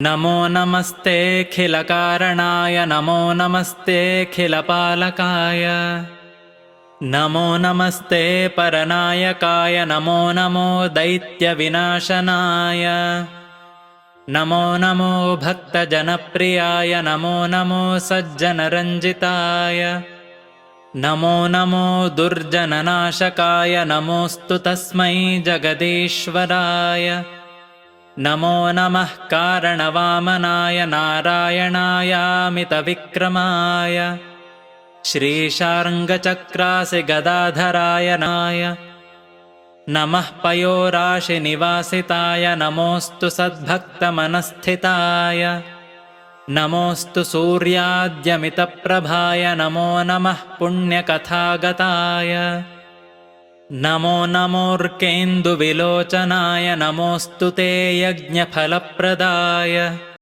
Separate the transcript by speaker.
Speaker 1: नमो नमस्तेऽखिलकारणाय नमो नमस्तेऽखिलपालकाय नमो नमस्ते परनायकाय नमो नमो दैत्यविनाशनाय नमो नमो भक्तजनप्रियाय नमो नमो सज्जनरञ्जिताय नमो नमो दुर्जननाशकाय नमोऽस्तु तस्मै जगदीश्वराय नमो नमः कारणवामनाय नारायणायामितविक्रमाय श्रीशार्ङ्गचक्रासिगदाधराय नाय नमः पयोराशिनिवासिताय नमोऽस्तु सद्भक्तमनस्थिताय नमोऽस्तु सूर्याद्यमितप्रभाय नमो नमः पुण्यकथागताय नमो नमोऽर्केन्दुविलोचनाय नमोऽस्तु ते यज्ञफलप्रदाय